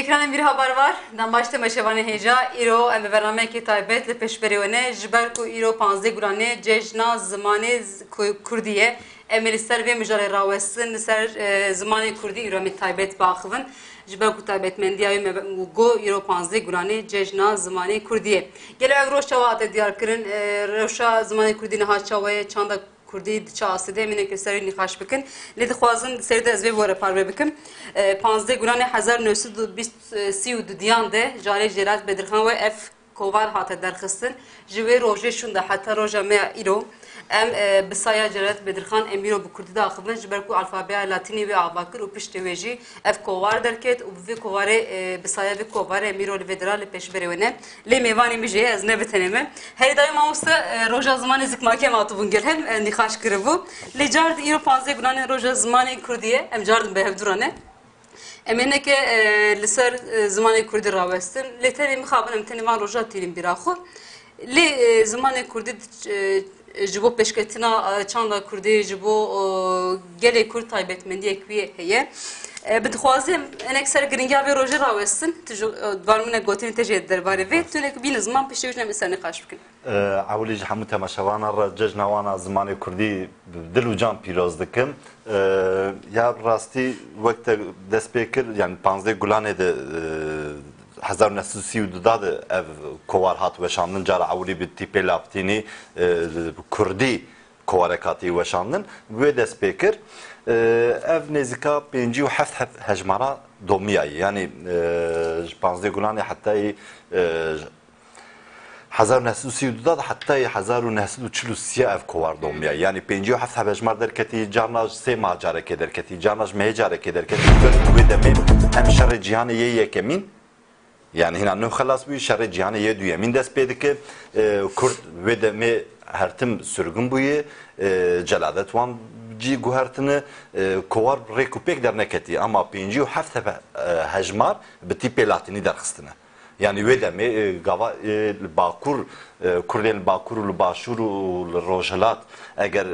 ekranın bir haber var. Dan başta meşevane heja iro em bernameke taybet le peşberiyone jiber ku iro 15 gurane cejna zamane Kurdiye emelister ve müjare rawestin ser zamane Kurdi iro mit taybet baxvin jiber ku taybet mendiya me go iro 15 gurane cejna zamane Kurdiye gele ev roşa vaat diyar kirin roşa zamane Kurdi ne haçawaya çanda Kurdi çağsıda emine keseri nikaş bikin. Ledi xwazin seride ez ve vore parve bikim. 15 gurane 1932 diyan de jare Celat Bedirxan ve F kovar hata derxistin. Jive roje şunda hatta roja me iro em bisaya Celat Bedirxan emiro bu Kurdi da axivin jiber ku alfabeya latini ve avakir u pişte veji F kovar derket u ve kovare bisaya ve kovare emiro vedra le peşberevene le mevani mije ez ne beteneme. Her daim amusta roja zamanı zikmake matubun gel hem nikaş kırıvu. Le card iro 15 gurane roja zamanı Kurdiye em cardım behevdurane. Emine ke liser zamanı Kurdi rawestin. Le teni mixabin teni van roja tilim biraxu. Le zamanı Kurdi jibo peşketina çanda Kurdi jibo gele Kurd taybetmendi ekviye heye. Bidxwazim enek ser giringa ve roja rawestin. Varmine gotin teje derbarê ve tünek bin zaman pişte ne mesela nikaş bikin. Awlî ji hemû temaşevanan re cejnawana zimanê Kurdî dil û can pîroz dikim. Ya rastî wek te dest pê kir yani 15 gulanê de 1932 de ev kovar hat weşandin cara awlî bi tîpê laptînî Kurdî kovarekatî weşandin wê dest pê kir. Ev nêzîka 57 hejmara domiyayê yani ji 15 gulanê hetayî 1932 da hatta 1943 ev kovar domya yani 57 hejmar derketi carnaj se macareke derketi carnaj mecareke derketi ve de hem şerri cihanı ye yekemin yani hina no xalas bu şerri cihanı ye duyemin dest pedike Kurd ve de me hertim sürgün buye celadet wan ci guhertini kovar rekupek derneketi ama 57 hejmar biti pelatini derxistine yani ve de gava Bakur Kurdên Bakur û Başûr û Rojhilat eger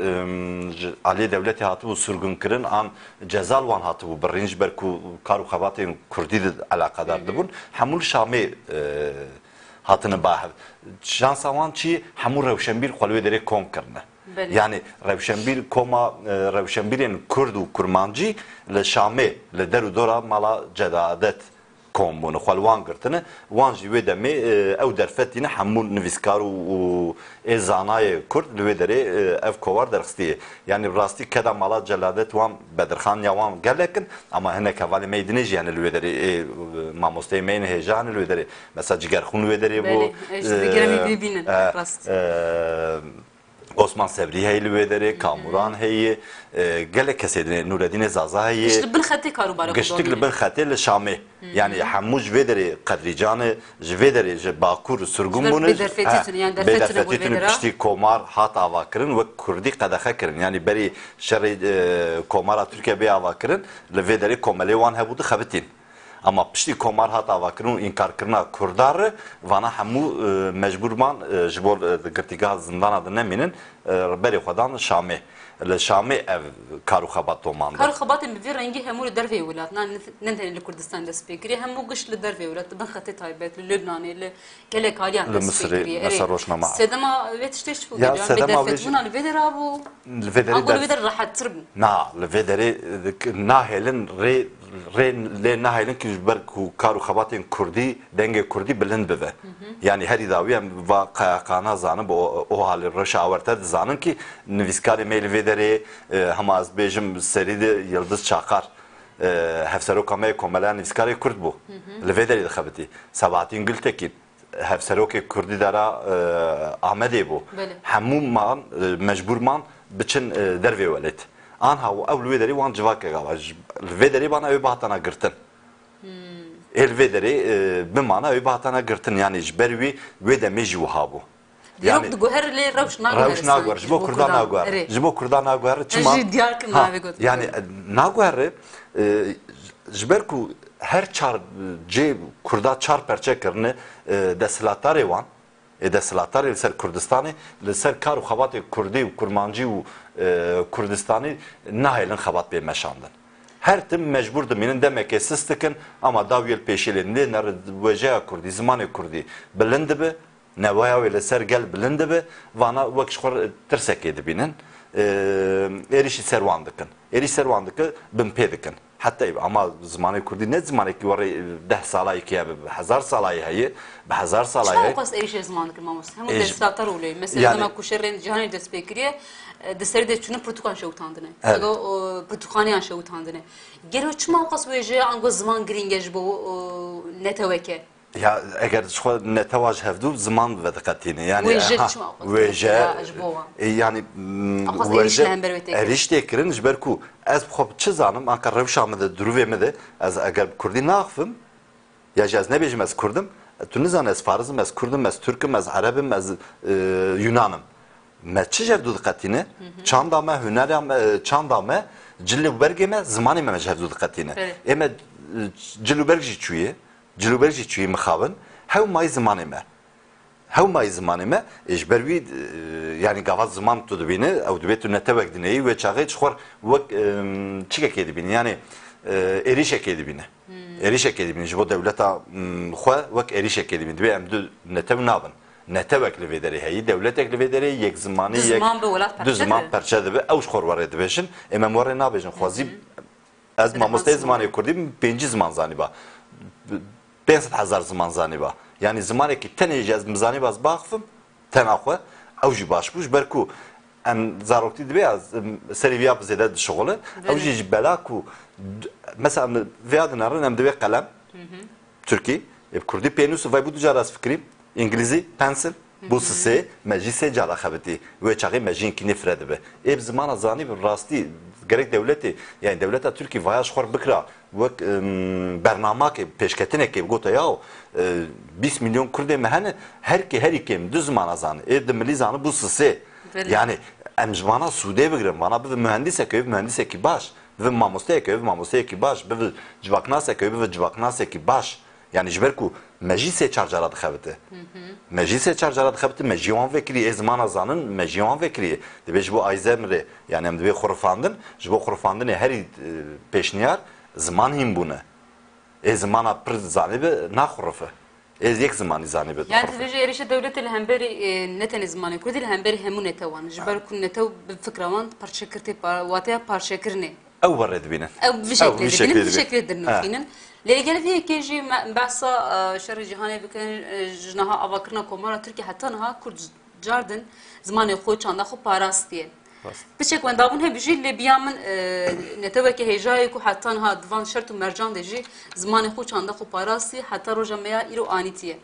aliyê devletê hatibû sürgün kirin an cezal wan hatibû birîn ji ber ku kar û xebatên Kurdî de alaqadar dibûn hemû li Şamê hatine bahev şansa wan çi hemû rewşenbîr xwe li wê derê kom kirine yani rewşenbîr koma rewşenbîrên Kurd û Kurmancî li Şamê li der û dora mala cedadet kombunu xwalwan girtine wan jî wê demê ew derfetîne hemû nivîskar û êzanayê Kurd li wê derê ev kovar derxistiye yani rastî keda mala celadet wan Bedirxaniya wan gelekin ama hinek hevalê meydinê jî yani li wê derê mamosteyê me yên hêja li wê derê mesela cigerxûn li wê derê bû Osman Sevri heye li wê derê Kamuran heye gelek kesê dine Nureddin Zaza heye Giştik bin xetê karûbarê giştik li bin xetê li Şamê yani hemû ji vê derê Qedrîcanê ji vê derê ji Bakur sürgün bûne bêderfetî piştî komar hat ava kirin wek Kurdî qedexe kirin yani berî şerê komara Tirkiye bê ava kirin li vê derê komelê wan hebû dixebitin ama piştî komar hat ava kirin û înkarkirina Kurdar vana hemû mecbûrman ji bo girtîgeha zindana de nemînin berê xwedan Şamê li Şamê ev kar û xebat toman kar û xebatên bi vê rengî hemû li dervê welat ne tenê li Kurdistan dest pê kiriye hemû giş li dervê welat bin xetê taybet li Lübnanê li gelek aliyan dest pê kiriye sedema vê tiştê çi bû bêderfetbûna li vê derê abû ango li vê derê rahettir bû na li vê derê nahêlin rê lê nahêlin ki ji ber ku kar û xebatên Kurdî dengê Kurdî bilind bibe yani herî dawî em va qayaqana zanin o halê reşa awerte dizanin ki nivîskarê me li vê derê hema ez bêjim serî de Yıldız Çakar hevseroka me komela nivîskarê Kurd bû li vê derê dixebitî Sebahattin Gültekin hevserokê Kurdî dera Amedê bû hemû man mecbûr man biçin dervê welet anha ew li wê derê wan civakê gava li vê derê bana ew bihatana girtin ê li vê derê bimana ew bihatana girtin yani ji ber wî wê demê jî wiha bû yani rewş naguher ji bo Kurdan naguher ji bo Kurdan naguher çima yani naguher ji ber ku her çar cê Kurda çar perçe kirine desthilatdarê wan desthilatdarê li ser Kurdistanê li ser kar û xebatê Kurdî û Kurmancî û Kurdistanî nahêlin xebat pê meşandin her tim mecbur diminin demek ki siz tıkın ama davyel peşelinde ner vejeya kurdi zamanı kurdi bilindi bi nevaya ve ser gel bilindi bi vana vakşkor tirsek edibinin erişi servandıkın eriş servandıkı bin pedikin hatta ama zamanı kurdi ne zamanı ki var 10 sala ki ya 1000 sala hayı 1000 sala hayı çfarë qas erish zmanı kırmamız hem de statlar oluyor mesela dema kuşerren cihanı despekriye deseri de çunu Portugal şevutandine ego Portukaniyan şevutandine gelo çma qas veje ango zaman gringej bu neteweke ya eğer şu netewaj hevdu zaman ve dikkatini yani veje yani eriş tekirin jberku az xob çizanım ankar revşamda duruvemede az eğer kurdi naqfım ya jaz ne bejmez kurdum tunizan az farzım az kurdum az türküm az arabım az yunanım meçijer dikkatini çandama hüneram çandama cilübergeme zamanı mecevdu dikkatini eme cilübergi çuye cilübergi çuye mixavın hev may zamanı me hev may zamanı me ejbervi yani gavaz zaman tudbini ev dubetü netewek dineyi ve çağı çıkar vak çikek edibini yani erişek edibini erişek edibini jibo devleta xwe vak erişek edibini dibe em du netev nabın netewek li vederi heyi devletek li vederi yek zamanı yek du zaman perçe dibe ew xor var edibişin em war nabejin xwazib az mamostay zamanı kurdim 5 zaman zaniba 500,000 zaman zaniba yani zamanı ki tenecez mizani baz baxfım tenaxwe ew jî baş buj berku em zarokti dibe az seriviya bizede şogole ew jî bela ku mesela veyadın arın em dibe kalem Türkiye Kurdi penus ve bu ducaras fikrim İngilizce pencil bu sese meclise cala xabeti ve çağı mecin ki nefret be ev zaman zani bir rasti gerek devleti yani devleta Türkiye vaya şor bikra ve bernama ki peşketine ki gota ya 20 milyon Kurdi mehane her ikim düz zaman zani ev de milli zani bu sese yani em zamana Suudiye bigrim bana bir mühendise ki baş ve mamostaya ki baş ve civaknasa ki baş yani jberku meclise çarjara dixebite meclise çarjara dixebite mecliwan vekri ezmana zanın mecliwan vekri dibe bu ayzemre yani em dibe xurfandın bu xurfandın her peşniyar zaman him buna ezmana pir zanibe naxurfe ez yek zamanı zanibe yani tveje erişe devlet el hemberi neten zamanı kurdi el hemberi hemun netawan jberku netew fikrawan parçakirte wataya parçakirne ew var dibinin bir şekilde dinlefinin لجل فيه كيجي بحثا شر جهاني بكن جنها أفكرنا كمرة تركي حتى نها كرد جاردن زمان يخوي كان داخل باراستيه بشك وين دابون هي بيجي اللي بيعمل نتوكي هجاي كو حتى نها دفان شرط ومرجان دجي زمان يخوي كان داخل باراستي حتى رجع ميا إيرو آنيتيه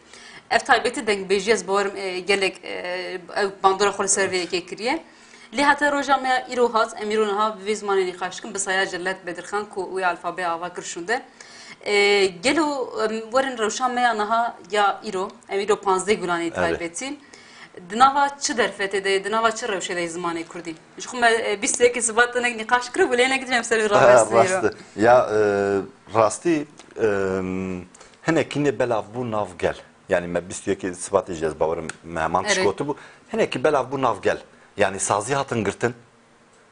اف تايبتي دنگ بيجيز بورم جلك باندورا خول سيرفي كيكريه لي حتى رجع ميا إيرو هات أميرونها في زمان نقاشكم بصيا جلات بدرخان كو ويا الفابي أفكر شونده گلو ورن روشان میانها یا ایرو 15 گلانی تایبتی دنوا چه درفته ده دنوا چه روشه ده زمانی کردی شخم 28 سبات نگ نقاش کرد ولی نگدیم سر راستی ya rasti hene kine belav bu nav gel yani me 28 sbat edeceğiz bavarım mehman çıkotu bu hene ki belav bu nav gel yani sazı hatın gırtın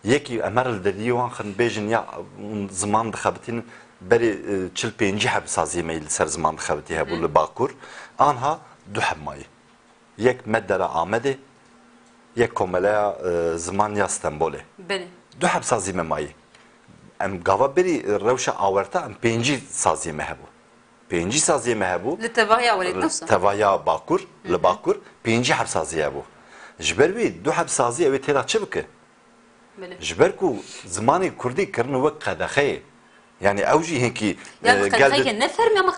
yeki emerl dediği o an bejin ya zaman dıxabitin beri çil penci hab sazı meyil ser zaman dıxabiti ha bu bakur anha du hemmayı yek meddere amede yek komela zaman ya İstanbul'e du hab sazı memayı em gava beri revşa averta em penci sazı mehabu penci sazı mehabu لتباهيا ولد نفسه tevaya bakur le bakur penci hab sazı bu jberbi du hab sazı evet tera çibke jberku zamanı kurdi kırnı ve qadaxe yani evji henki yani qadaxe ne fermi ama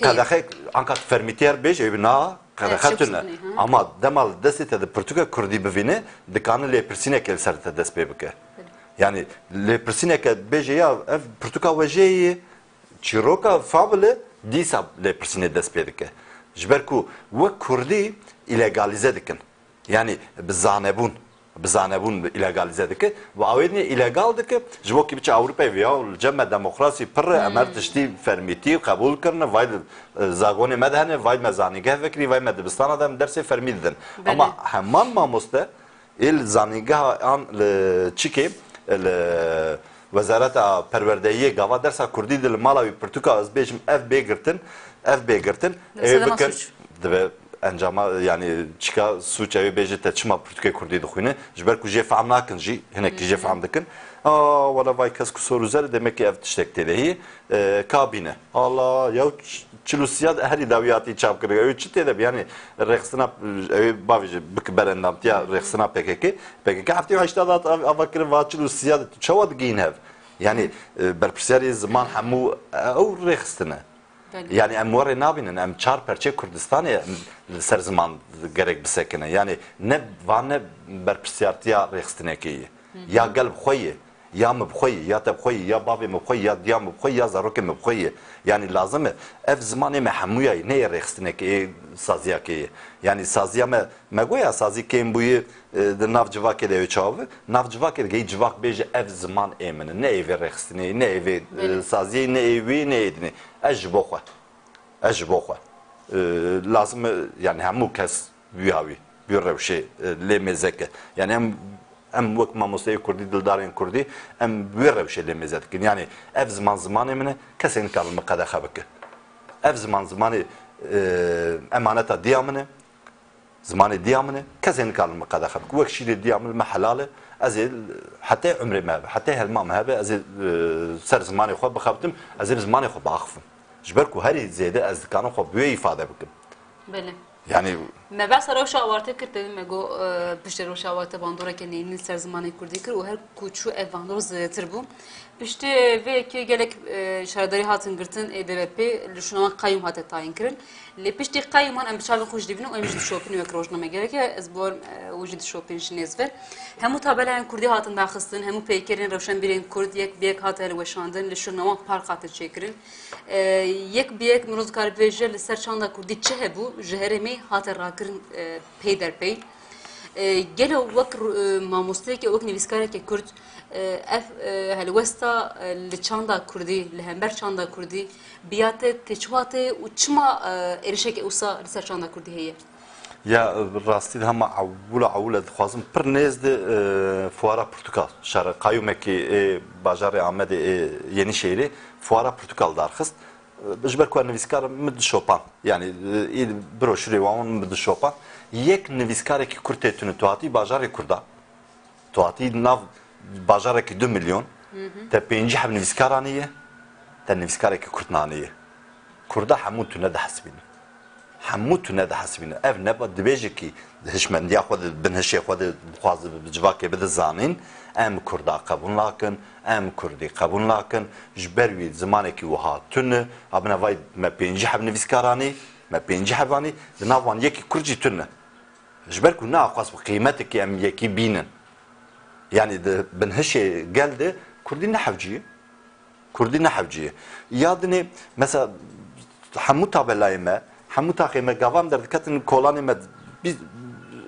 qadaxe ankat fermitiyer bej evna qadaxetuna ama demal desete de Portugal kurdi bevine dikanı le persine kel serte despebke yani le persine ke bej ya ev Portugal vejeyi çiroka fable disa le persine despebke jberku ve kurdi ilegalize dikin yani bizanebun illegalize dike ve avedni illegal dike jbo ki biç Avrupa veya cemme demokrasi per emer tişti fermiti kabul karne vay zagone medhane vay mezanige vekri vay medbistan adam derse fermidin ama hemen mamuste il zaniga an çike وزارت پروردهی گاوا درس کردی دل مالاوی پرتوکا از بیشم اف بگرتن بکن دو انجام yani çıka suç evi beje teçma Türkiye Kürdi dukhine jber ku jef am nakin ji hinek jef am dikin wala vay kas ku soru zer demek ki ev tiştekte dehi kabine Allah ya çilusiyat ehli daviyati çap kırıyor öyle çite de yani reksina evi bavici bik berendam tiya reksina PKK hafti haştadat avakir va çilusiyat çavad giyin hev yani berpseri zaman hamu o reksina yani em var nabinin em çar perçe Kürdistan'ı ser zaman gerek bisekine yani ne vane berpsiyartiya rekstineki ya gel khoyi ya mı khoyi ya tab khoyi ya babi mı khoyi ya diya mı khoyi ya zarok mı khoyi yani lazım ev zamanı mehmuya ne rekstineki saziyaki yani saziya me goya sazi kim buyu de navcıvak ediyor çavı navcıvak ediyor cıvak beje ev zaman emine ne evi rekstine ne evi saziye ne evi ne edini ejboğa lazım yani hemu kes büyavi bir revşe lemezeke yani em vak mamusayı kurdi dildarın kurdi em bir revşe lemezetkin yani ev zaman emine kesin kalma kadar habeke ev zamanı emaneta diyamını zamanı diyamını kesin kalma kadar habeke vekşili diyamını mahalalı azil hatta ömrü mebe hatta helmam mebe azil ser zamanı xo bakabdım azil zamanı xo bağfım جبركو هري زيادة از كانوا خو بيو ifade بكم. بله. Yani me bas roşa avarte kirte me go pişte roşa avarte bandora ke neyin ser zamanı kurdi kir o her kuçu ev bandor zetir bu. Pişte ve ki gelek şaradari hatın girtin EDVP lüşuna kayyum hatta tayin kirin. Le pişte kayyuman em çarlı hoş divin o em jid şopin ve krojnama gerek ez bor o jid şopin şinez ver. Hemu tabelayan kurdi hatın daxistin hemu peykerin roşan birin kurd yek biyek hatı weşandın lüşuna park hatı çekirin. Yek biyek mruzkar veje li ser çanda kurdi çehe bu jeheremi hatı rakırın peyderpey. Gelo vak mamuste ki vak neviskare ki kurd ev helwesta li çanda kurdi li hember çanda kurdi biyate teçvate uçma erişek usa li ser çanda kurdi heye. Ya rastid hama avula dixwazim pir nêzde fuara Portugal şara Qayyumekî bajarê Amedê Yenîşehîrê fuara Portugal darxist ji ber ku nivîskar min dişopan yani broşürê wan min dişopan yek nivîskarekî Kurd tê tune tu hatî bajarê Kurda tu hatî nav bajarekî 2 milyon te pêncî heb nivîskaran heye te nivîskarekî Kurd nanî Kurda hemû tune dihesibînin همو تو نده حسبینه اف نبا دبیجی کی هشمندیا خود بنهشی خود بخواز بجواکی بده زانین ام کردا قبول لاکن ام کردی قبول لاکن جبروی زمانی کی وها تونه ابنا وای ما پنجی حب نویسکارانی ما پنجی حبانی دناوان یکی کرجی تونه جبر کو نه خاص قیمتی کی ام یکی بینن yani بنهشی geldi کردی نحوجی یادنی مثلا همو تابلایمه همو تاخیمه گاوام در دکتن کولانی biz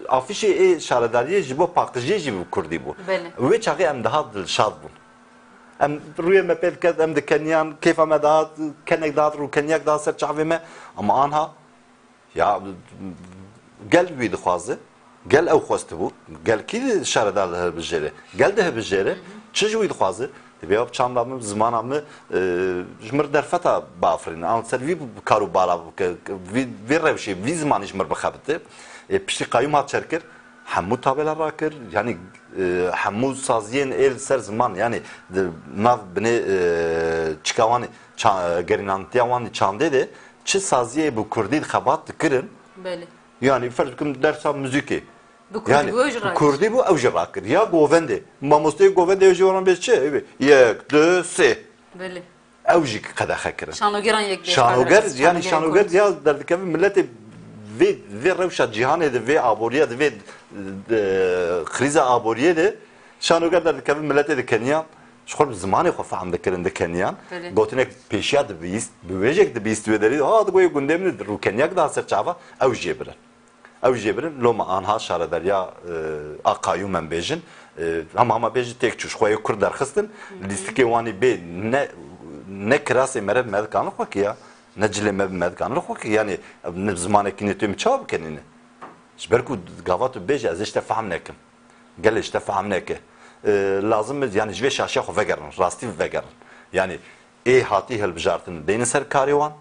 afişe şaradariye jibo paktıcı jibo kurdi bu. Ve çağı em daha şad bun. Em rüye me pelket em de Kenyan keyfa me daha kenek daha ru Kenyak daha ser çavime ama anha ya gel bir dixwazı gel ev xwastu bu gel ki şaradar bijere gel de bijere çijo dixwazı Dibya çamlamı zamanımı jmir derfeta bafrin an servi karu bala vi revşi vi zaman jmir bakabte pişti qayyum hat şerkir hamu tabela rakir yani hamu saziyen el ser zaman yani nav bine çıkavani gerinantiyavan çamde de çi saziye bu kurdi xabat kirin yani ferkum dersa müziki yani Kurdi bu evjirakir ya govende mamoste govende evjiran beçe evi yek de se böyle evjik kada xekirin şanogeran yek şanoger yani şanoger ya derdike milleti ve revşa cihanê de ve aboriye de ve kriza aboriye de şanoger derdike milleti de Kenya şol zamanı xo fahm dikirin de Kenyan gotinek peşiya de bist böcek de bist ve deri ha da goy gündemli ru Kenya da serçava evjiye bir ev jebrin loma anha şaradar ya aqayu men bejin ama beji tek çuş xoy kurd darxistin listike wani be ne krase mered medkan xo ki ya necile medkan xo ki yani ne zamaneki netim çab kenini jberku gavatu beji az işte fahm nekim gel işte fahm neke lazım yani jve şaşa xwe vegerin rastî vegerin yani hati hilbijartin deyn ser karî wan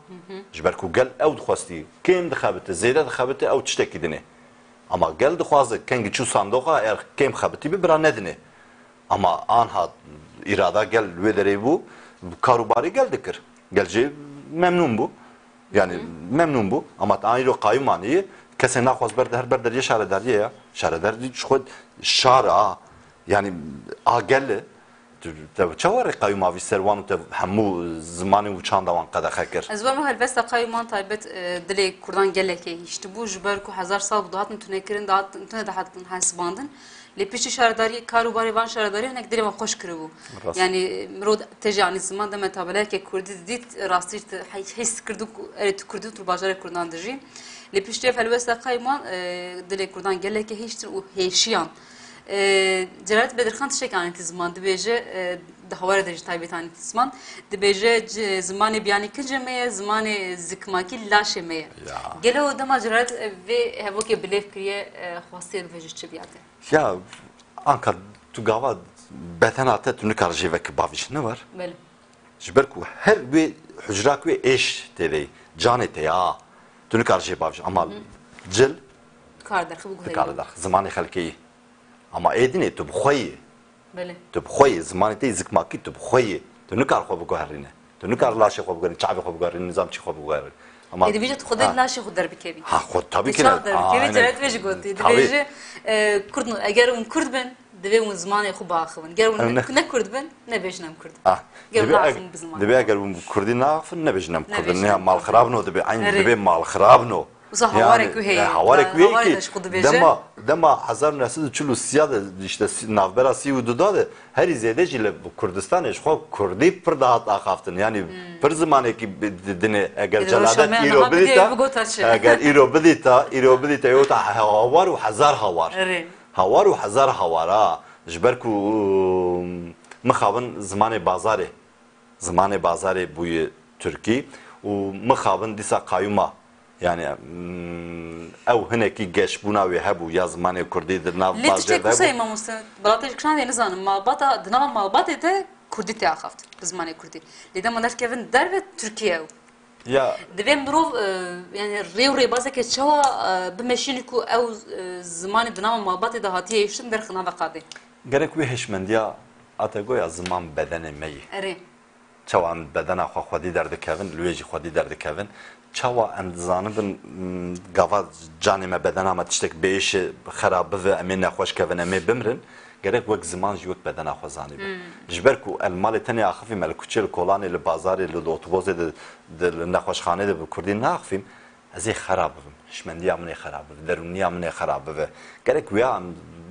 ji ber ku gel ew dixwastî kêm dixebite zêde dixebite ew tiştekî dinê ama gel dixwaze kengî çû sandoqa eğer kêm xebitî bi bira nedinê ama anha irada gel wê derê bû karûbarî gel dikir gel jê memnûn bû yani memnun bu ama aynı o kayyumanıyı kesin naxwaz ber her berderiye şarederiye ya şarederiye şu şara yani gelle te çavar kayyumavi servan te hamu zamanı uçan davan kada xekir Ez var helbesta qayyuman taybet dilê Kurdan gelekê işte bu ji ber ku 1000 sal bu dahatin tunekirin dahatin dahatin hasbandin lê piştî şaredariyê karûbarê van şaredariyê hinek dilê wan xweş kiribû yani mirov tejî anî ziman deme tabelekê Kurdî dît rastî his kirdû ku erê tu Kurdî û tu bajarê Kurdan dijî lê piştî helbesta qayyuman dilê Kurdan gelekê hêştir û hêşiyan Celalet Bedirxan tişek anîtî ziman dibêje di hawara de jî taybet anîtî ziman dibêje zimanê biyanî kirce me ye zimanê zikmakî laşê me ye gelo o dema Celalet vê hevokê bilêv kiriye xwastiyê dibêje çi biyate ya anka tu gava betenate tu nikar jê vekî bavî ne var Belê ji ber ku her wê hicrak wê êş têvê canê te ya tu nikar jê bavî ama cil kar derxi bu dikare dar zimanê xelkê ama êdinê tu bixweyî Belê tu bixweyî zimanê te zikmakî tu bixweyî tu nikar xwe biguherîne tu nikar laşê xwe biguherîne çavê xwe biguherîne nizam çî xwe biguherîne ama dibêje tu xwedê laşê xwe derbikevî ha xwe tabii ki Çav derbikevî Celalet vê jî gotî dibêje Kurd eger hûn Kurd bin divê hûn zimanê xwe biaxivin ger hûn ne Kurd bin nebêjin em Kurd ger hûn naxivin bi zimanê divê eger hûn Kurdî naxivin nebêjin em Kurd ne mal xirabno divê eyn divê mal xirabno Wisa hawarek wê heye hawarek wê hawarê ki de ji xwe dibêje dema 1940 de işte navbera sî û duda de herî zêde jî li Kurdistanê ji xwe Kurdî pir dahat axaftin yani pir zimanekî dinê eger celadet îro bidîta eger îro bidîta yota hawar û hezar hawar hawar û hezar hawara ji ber ku mixabin zimanê bazarê bûye Tirkî û mixabin dîsa qayyuma yani ew hinekî geşbûna wê hebû ya zimanê Kurdî di nav Lê tiştek wisa mamoste balatê kişan dê nizanim malbata di nava malbatê de Kurdî tê axaft bi zimanê Kurdî lê dema derkevin derve Tirkiye ya divê mirov yani rêw rêbazekê çawa bimeşînî ku ew zimanê di nava malbatê de hatiye hêştin derxi nava qadê gerek wê hêşmendiya ategoya ziman bedenê me yê erê çawa bedena xwe xwedî derdikevin li wê jî xwedî derdikevin çawa em dizanibin gava canê me bedena me tiştek bêşê xerab bive em ê nexweş kevin em ê bimirin gerek wek ziman jî wek bedena xwe zanîbin ji ber ku el malê tenê axivî me li kuçê li kolanê li bazarê li otobosê di nexweşxanê de bi Kurdî naxivîm ez ê xerab bibim hişmendiya min ê xerab bibe derûniya min ê xerab bibe gerek wiya em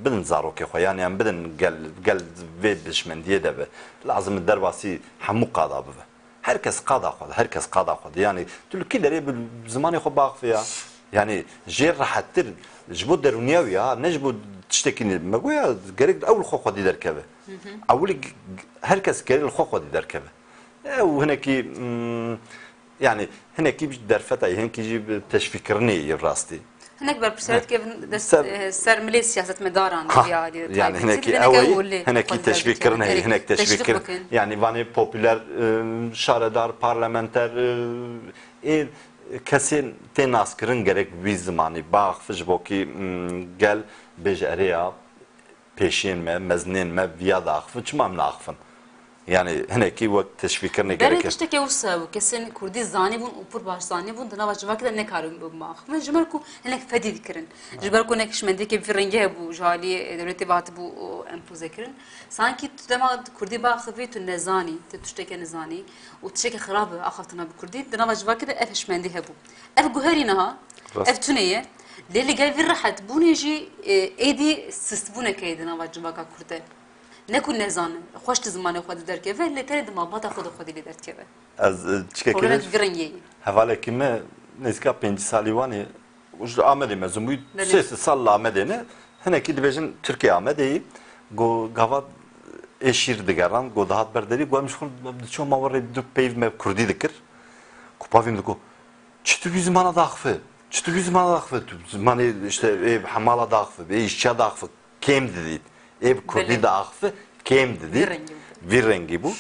bidin zarokê xwe yani em bidin gel vê hişmendiyê de be lazim derbasî hemû qada bibe herkes qada xwe herkes qada xwe yani tu li kî derê bi zimanê xwe biaxivî ya yani jê rehettir ji bo derûniya ya ne ji bo tiştekî me goya gerek ew li xwe xwedî derkeve ewlî herkes gerek li xwe xwedî derkeve ew hinekî yani hinekî derfeta hinekî jî teşvîkkirinê rastî hinek berpirsiyet kevin ser milê siyasetmedaran yani hinekî hinekî teşvîkkirin heye hinek teşvîkkir yani vanê popüler şaredar parlamenter kesên tê naskirin gerek wî zimanî baxif ji bo kî gel bêje erê ya pêşiyên me mezinên me viya daxivin çima em naxivin yani hinekî wek teşvîkkirinê gerek derê tiştekê wisa bû kesên Kurdî zanî bûn û pir baş zanî bûn di nava civakê de nekarîn bimaxivin ji ber ku hinek fedî dikirin ji ber ku hinek hişmendiyekê vî rengî hebû ji aliyê dewletê hatibû empoze kirin sankî tu dema Kurdî biaxivî tu nezanî tu tiştekê nezanî û tiştekê xirab e axaftina bi Kurdî di nava civakê de ev hişmendî hebû ev guherî niha ev tune ye lê li gel vî rehet bûnê jî êdî sistbûnekê di nava civaka Kurd e nekû nezanin xweş di zimanê xwe di derkeve lê tenê di malbata xwe de xwedî lê derkeve ez çikekê vî rengê hevalekî me nêzîka 5 salî wanê ji Amedê mezin bûyî sê sal li Amedê ne hinekî dibêjin Tirkiye Amedeyî got gava êşîr digeran got dihat berderî got em ji xwe diçûn mawerê du peyv me Kurdî dikir ku pavîm digot çi tu vî zimana daxive çi tu vî zimana daxive tu zimanê işte hemala daxive işçiya daxive kêm didît ev Kurdî da axfı kêm dedi. Bir rengi bu.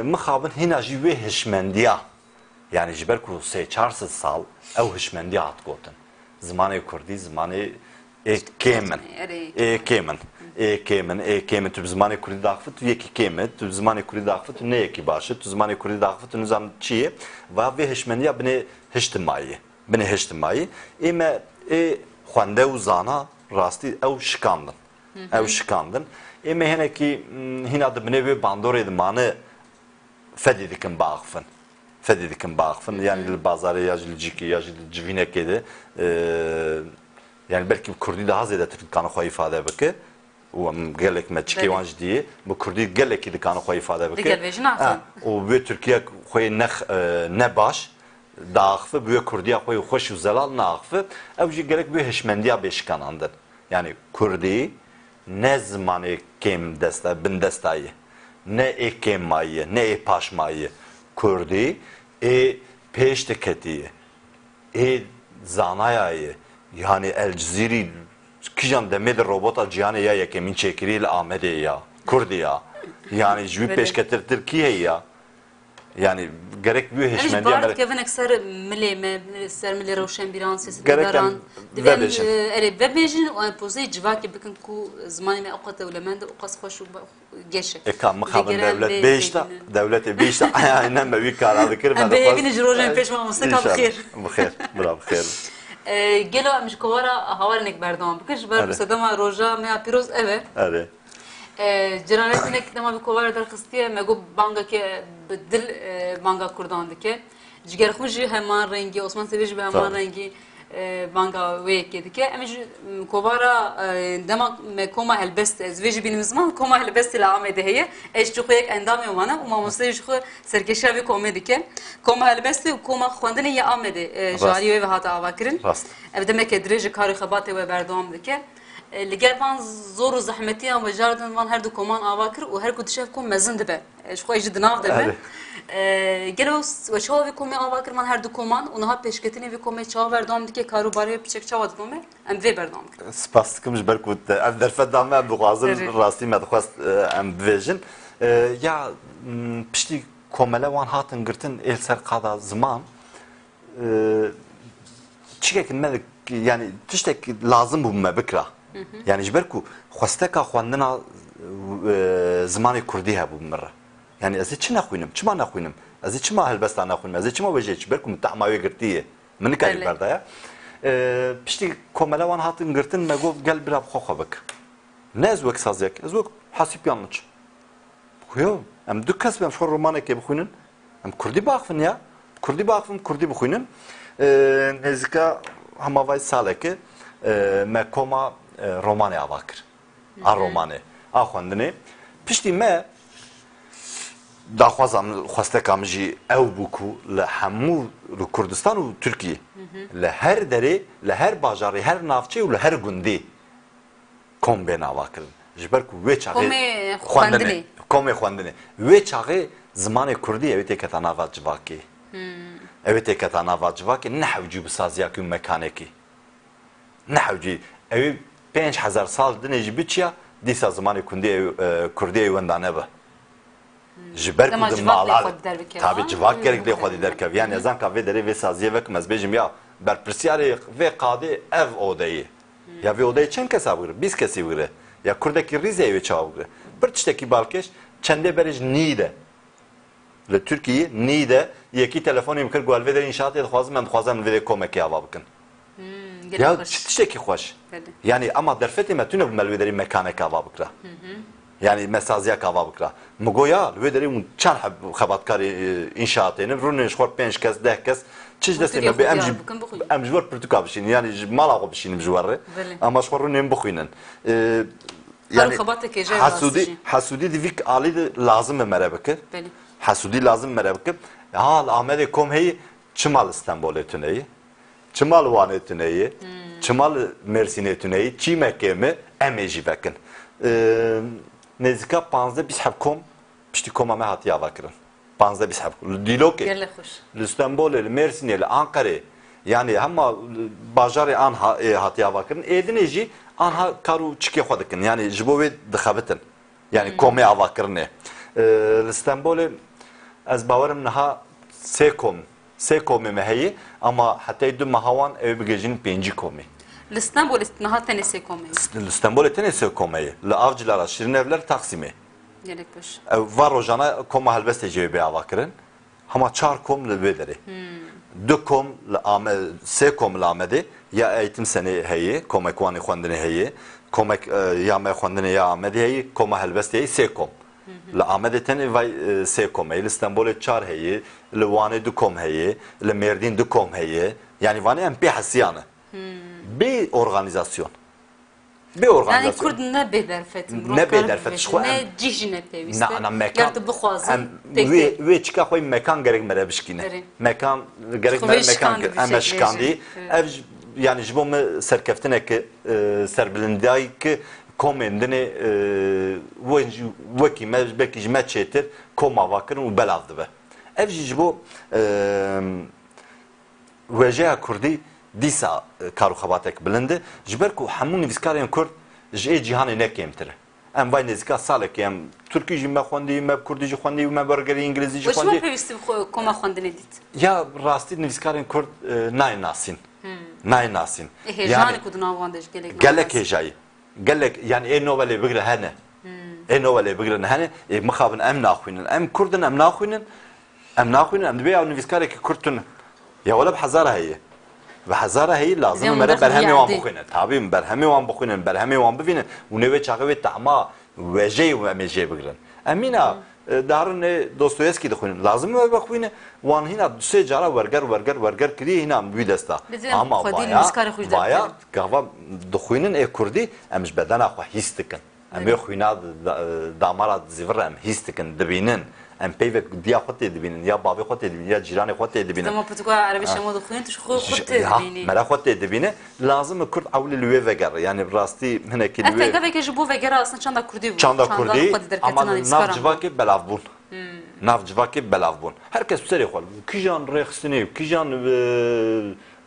Mixabin hina jî wê hişmendiya. Yani ji ber ku sê çar sal ew hişmendiya hat gotin. Zimanê Kurdî zimanê kêmin. Kêmin. Tu bi zimanê Kurdî de axfı tu yekî kêm tu bi zimanê Kurdî de axfı tu ne yekî baş tu zimanê Kurdî de axfı tu nizam çi ye ve vê hişmendiya binê hiştimayî. Binê hiştimayî. Ême xwende û zana rastî ew şikandin. Ew şikandin. Ême hinekî hîna dibinê wê bandorê dimane fedî dikin biaxivin. Fedî dikin biaxivin. Yani li bazarê ya ji li cîkê ya ji li civînekê de yani belki Kurdî daha zêde dikane xwe îfade bike. û gelek me çikê wan ji diyê bi Kurdî gelekî dikane xwe îfade bike. û wê Tirkiye xwe ne baş daaxivî bi wê Kurdiya xwe xweş û zelal naaxivî ew jî gelek wê hişmendiya bêşikanandin. Yani Kurdî ne zimanê kêm bin destayê, ne ê kêm mayî, ne ê paş mayî. Kurdî ê pêş diketiye, ê zanayayê, yani El Cizîrî kîjan demê de robota ciyanê ya yekemîn çêkirî li Amedê ya, Kurdî ya. Yani ji wî pêşketir Tirkiyeyê ya. Yani gerek bir hişmendiye gerek kevenek ser milê ser milê rewşenbîran sêsîdaran divên vebêjin û empozê civakê bikin ku zimanê me awqat ewlemend û qas xweş û geşe. Eka mixabin devlet bêjta, devletê bêjta aynen me wî kara dikir. Em bêhêvî ji rojên pêş mamosteka bixêr. Bixêr, bira bixêr. Gelo em ji kovara hawarênek berdewam bikin ji ber sedema roja me ya pîroz ev e. Ciranetinek dema bir kovara derxistiye me got bangeke bi dil banga Kurdan dike. Cigerxwe jî heman rengî Osman Sebê jî bi heman rengî banga wê yekê dike. Em jî kovara dema me koma helbest ez vê jî bînim ziman koma helbest li Amedê heye. Ez ji xwe yek endamê wana û mamosteyê ji xwe serkeşiya vê komê dike. Koma helbestê û koma xwendinê ya Amedê jarî wê hata avakirin. Ev demeke dirêj ji karê xebatê we berdewam dike. Li gel van zor û zehmetiyan ve jardin van her du koman ava kir û her ku dişev kom mezin dibe. Ji xwe jî di nav dibe. Gelo ve çawa vê komê ava kir van her du koman û niha pêşketinê vê komê çawa berdewam dike karûbarê piçek çawa dikome em vê berdewam kirin. Spas dikim ji ber ku ev derfet da me dixwazim rastî me dixwast em bivêjin. Ya piştî komele wan hatin girtin êl ser qada ziman çigekin me yani tiştek lazım bû me bikira. Yani ji ber ku xwesteka xwendina zimanê Kurdî hebû min re. Yani ez ê çi nexwînim, çima nexwînim? Ez ê çima helbesta nexwînim? Ez ê çima wêjê ji ber ku min tehma wê girtiye. Min nikarî berdaya. Piştî komele wan hatin girtin me got gel bira bi xwe bik. Ne ez wek saziyek? Ez wek hasîbyan niçim. Yo, em du kes em xwe romanekê bixwînin. Em Kurdî biaxivin ya. Kurdî biaxivin, Kurdî bixwînin. Nêzîka hemavayî salekê me koma romanê ava kir. A romanê. A xwendinê. Piştî me daxwazam xwesteka min jî ew bû ku li hemû li Kurdistan û Tirkiye li her derê, li her bajarê, her navçeyê û li her gundê kom bên ava kirin. Ji ber ku wê çaxê xwendinê. Komê xwendinê. Wê çaxê zimanê Kurdî ew ê têketa nava civakê. Ew ê têketa nava civakê nehewcî bi saziyakî û mekanekî. Nehewcî. Ew 5000 sal dinê jî biçiya dîsa zimanê Kurdî wenda nebe. Ji ber ku di malan tabi civak gerek lê xwedî derkev. Yani ezan ka vê derê vê saziyê vekim ez bêjim ya berpirsiyarê vê qadê ev odeyê. Ya vê odeyê çend kes bigire? 20 kesî bigire. Ya Kurdekî Rîzeyê wê çawa bigire. Bir tiştekî balkêş çendê berê ji Nîde. Li Tirkiyê Nîde yekî telefonê min kir gu vê derê înşaatê dixwazim em dixwazim vê derê komekê ava bikin. Ya tiştekî xweş. Yani ama derfetê me tune bi melwê derê mekanek ava bikira. Yani mesaziyak ava bikira. Mi goya li wê derê hûn çend xebatkarê înşaatênin rûnin ji xwe 5 kes 10 kes çi ji destê me bê em ji wer pirtûka bişînin yani ji mala xwe bişînim ji werê ama ji xwe rûnên bixwînin. Yani Hasûdî di vî alî de lazım me mere bikir. Hasûdî lazım mere bikir. Ha li Amedê kom heyî çima li Stenbolê tuneyî. Çima li Wanê tuneyî. Çima li Mêrsînê tuneyî. Çî mekê mi em ê jî vekin. Nêzîka 15-20 kom piştî koma me hatiye ava kirin. 15-20 kom. Li Dîlokê, li Stenbolê, li Mêrsînê, li Ankarê yani hema bajarê an hatiye ava kirin. Êdinê jî آنها کارو چکی خود کن یعنی جبوی دخابتن یعنی کومی آواکرنه استانبول از باورم نها سه کومی مهیه اما حتی دو ماهوان او بگیجین پنجی کومی استانبول نها تنه سه کومی استانبول تنه سه کومیه لعافجلارا شیرین evler Taksim'e gelek baş var rojana koma helbeste cebi avakirin ama çar kom li bedere dü kom li ame se kom li amede ya eğitim sene heye koma kwani xwendine heye koma ya me xwendine ya amede heye koma helbeste heye se kom li amede tene vay se kom li İstanbul'e çar heye li vane dü kom heye li Merdin dü kom heye yani vane em pe hasiyane bir organizasyon yani Kurd ne bederfet ne bederfet ne cihne peviste na mekan yardı bu xwazın ve çıka xoy mekan gerek mere bişkine mekan gerek mere mekan ama şikandi ev yani jibo me serkeftine ki serbilindai ki komendine veki me belki jme çetir koma vakırın u belavdı be ev jibo vejeya kurdi دیسا کارو خباتک بلنده جبر کو همون نویسکارین کرد جه جهان نکیمتره ام وای نزدیکا ساله که ام ترکی جمع خوندی مب کردی جو خوندی و مب برگری انگلیزی جو خوندی وش پیوستی کما خوندنی دید یا راستی نویسکارین کرد نای ناسین هجان کدوم آواندش گلک هجایی گلک yani ey noveli بگره هنه ey noveli بگره هنه مخابن ام ناخوینن ام کردن ام ناخوینن ام دبیا نویسکاری که کردن یا ولا بحزاره هي و هزاره هی لازم مره برهمی وان بخوینن تابیم برهمی وان بخوینن برهمی وان ببینن و نوی چاقوی تعما وجه و امیجه بگرن امینا دارن دوستویسکی دخوینن لازم مره بخوینن وان هینا سه جارا ورگر کری هینا بی دستا اما بایا گاوا دخوینن ای کردی امش بدن اخوا هیستکن امی خوینا دامارا زیور ام هیستکن دبینن ام پیوک دیا خودت دبینن یا بابی خودت دبینن یا جیران خودت دبینن زمان پتوکا عربی شما دخوین تو خودت دبینی مرا خودت دبینه لازم کرد اول لوی وگر yani rasti هنه کی لوی افکا که جبو وگر اصلا چند کردی بود چند کردی اما ناف جواکی بلاف بون ناف جواکی بلاف بون هر کس سری خود کیجان رخصنی کیجان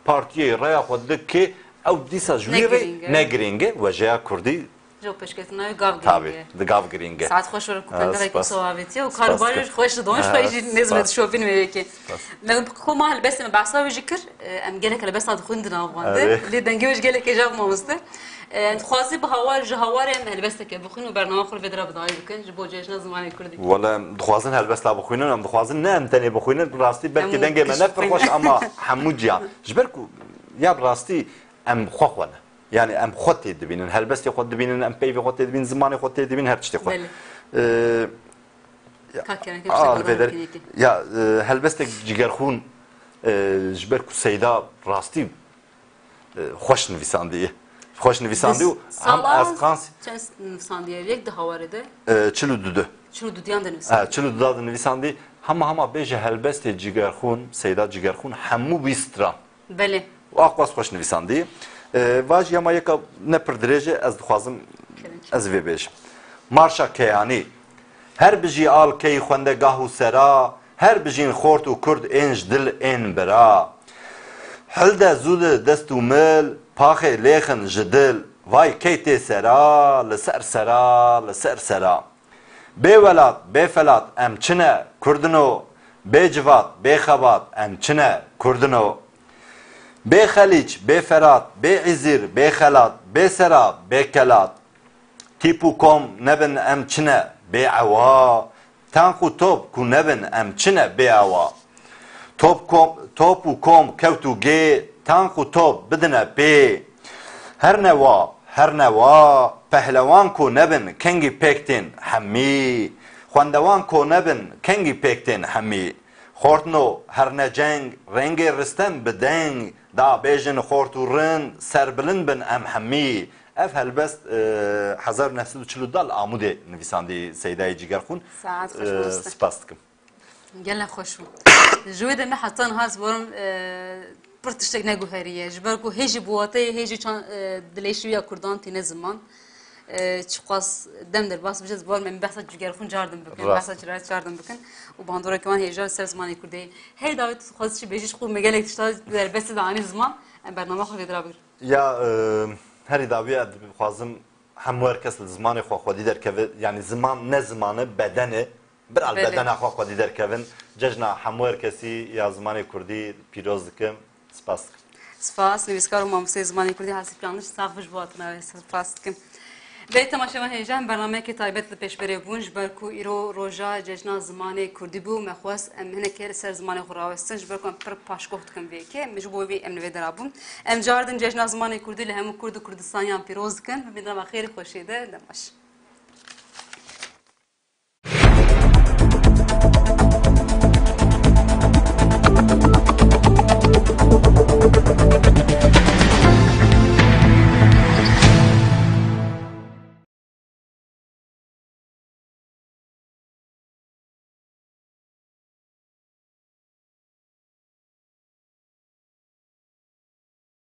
پارتیه رای خود که او دیسا جویری نگرینگه و جا کردی جو پشکتنای گاو گرینگه گاو گرینگه ساعت خوش ور کوپنده که صحبتی و کاربارش خوش دانش خویش نزمت شوفین میگه من کما هل بس بحثا وجکر ام گله کله بس خوندنا وانده لی دنگی وج گله که جاب مامسته خاصی به هوار جهوار هل بس که بخوین و برنامه خور بدرا بدای بکن جو جشن زمانی کردی ولا دخوازن هل بس لا بخوینن ام دخوازن نه ام تنی بخوینن راستی بلکه دنگی من نفرخوش اما حمودیا جبرکو یا راستی ام خوخونه yani em xot edibinin, helbesti xot edibinin, em peyvi xot edibinin, zamanı xot edibinin, her çeşit xot. Ya helbestek cigerxun jberku seyda rasti xoş nivîsandiye. Xoş nivîsandiye hem az qans. Çend nivîsandiye yek de havarede. Çilu dudu. Çilu dudiyan da nivîsandiye. Çilu dudu da nivîsandiye. Hama beje helbesti cigerxun, seyda cigerxun hemu bistran. Bele. Akwas xoş nivîsandiye. واج یا ما یک نپردریجه از خوازم از وی بیش مارشا کیانی هر بجی آل کی خونده گاه و سرا هر بجین خورت و کرد انج دل این برا حلده زود دست و مل پاخ لیخن جدل وای کی تی سرا لسر سرا بی ولاد بی فلات ام چنه کردنو بی جوات بی خبات ام چنه کردنو بی خلیج، بی فرات، بی عزیر، بی خلات، بی سراب، بی کلات تیپو کم نبن ام چنه بی عوا تانکو توب کو نبن ام چنه بی عوا توپو کم کوتو گی تانکو توب بدنه بی هر نوا پهلوان کو نبن کنگی پکتین همی خواندوان کو نبن کنگی پکتین همی خورتنو هر نجنگ رنگ رستم بدنگ دا بیجن خورتورن سربلن بن ام همی اف هلبست 1940 دال آموده نویساندی سیدای جیگرخون ساعت خوش بسته سپاس دکم گله خوش جوید ما حتان هاز برم پرتشتک نگو هریه جبر کو هیچ بواته هیچ چان دلیشویا کردان تینه زمان چقاس دم در باس بجز بار من بحث جیگرخون جاردم بکن بحث جرات جاردم بکن و باندورا کمان هیجار سر زمانی کرده هی داوت خواست چی بیشش خوب مگه لکتشتا در بس دانی زمان برنامه خود درا بگیر یا هری داوی خوازم همو herkes زمان خو خودی در که یعنی زمان نه زمان بدنه برال بله. بدن خو خودی در که ججنا همو herkesi یا زمان کردی پیروز دکم سپاس سپاس نویسکار و ماموسه زمانی کردی حسیب جانش ساخش بواتنا سپاس کم به تماشاوان هیجان برنامه که تایبت لپیش بره بونج برکو ایرو روژا جشنا زمانی کردی بو مخواست امهنه که سر زمانی خوراوستنج برکن پر پاشکوخت کم وی که مجبوری ام نوی درابون ام جاردن جشنا زمانی کردی لهم کرد و کردستانیان پیروز کن و بدنا خیر خوشیده دمش